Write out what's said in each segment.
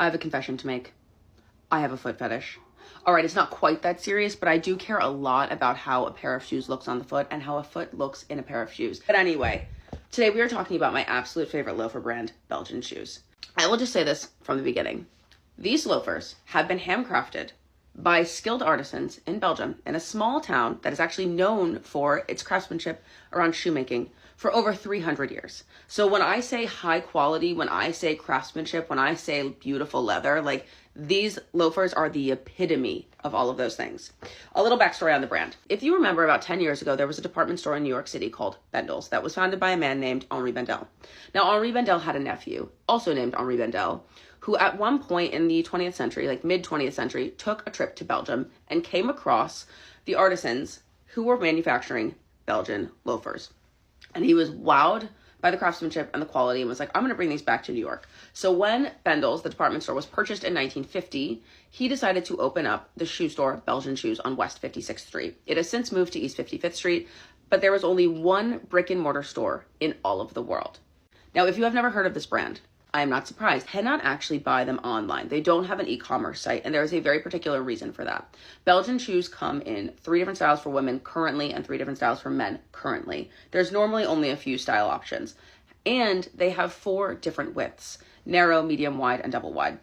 I have a confession to make. I have a foot fetish. All right, it's not quite that serious, but I do care a lot about how a pair of shoes looks on the foot and how a foot looks in a pair of shoes. But anyway, today we are talking about my absolute favorite loafer brand, Belgian Shoes. I will just say this from the beginning. These loafers have been handcrafted by skilled artisans in Belgium in a small town that is actually known for its craftsmanship around shoemaking for over 300 years. So when I say high quality, when I say craftsmanship, when I say beautiful leather, like these loafers are the epitome of all of those things. A little backstory on the brand. If you remember, about 10 years ago, there was a department store in New York City called Bendel's that was founded by a man named Henri Bendel. Now, Henri Bendel had a nephew, also named Henri Bendel, who at one point in the 20th century, like mid 20th century, took a trip to Belgium and came across the artisans who were manufacturing Belgian loafers. And he was wowed by the craftsmanship and the quality and was like, I'm going to bring these back to New York. So when Bendel's, the department store, was purchased in 1950, he decided to open up the shoe store, Belgian Shoes, on West 56th Street. It has since moved to East 55th Street, but there was only one brick and mortar store in all of the world. Now, if you have never heard of this brand, I am not surprised. You cannot actually buy them online. They don't have an e-commerce site, and there is a very particular reason for that. Belgian Shoes come in 3 different styles for women currently and 3 different styles for men currently. There's normally only a few style options, and they have 4 different widths: narrow, medium, wide, and double wide.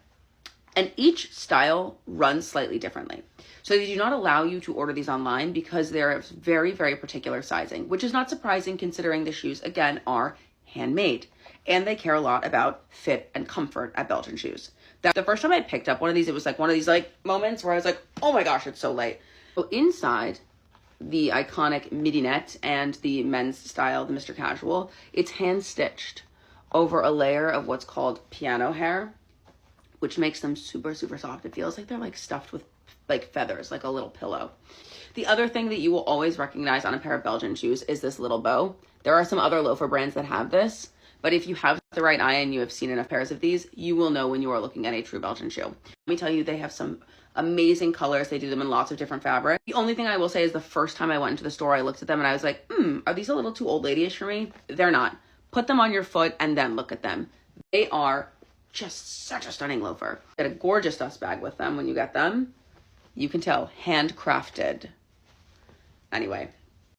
And each style runs slightly differently. So they do not allow you to order these online because they're very, very particular sizing, which is not surprising considering the shoes, again, are handmade. And they care a lot about fit and comfort at Belgian Shoes. The first time I picked up one of these, it was like one of these like moments where I was like, oh my gosh, it's so light. So inside the iconic midinette and the men's style, the Mr. Casual, it's hand stitched over a layer of what's called piano hair, which makes them super, super soft. It feels like they're like stuffed with like feathers, like a little pillow. The other thing that you will always recognize on a pair of Belgian shoes is this little bow. There are some other loafer brands that have this, but if you have the right eye and you have seen enough pairs of these, you will know when you are looking at a true Belgian shoe. Let me tell you, they have some amazing colors. They do them in lots of different fabrics. The only thing I will say is the first time I went into the store, I looked at them and I was like, are these a little too old ladyish for me? They're not. Put them on your foot and then look at them. They are just such a stunning loafer. Get a gorgeous dust bag with them when you get them. You can tell, handcrafted. Anyway,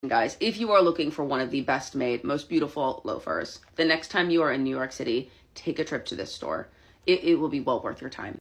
guys, if you are looking for one of the best made, most beautiful loafers, the next time you are in New York City, take a trip to this store. It will be well worth your time.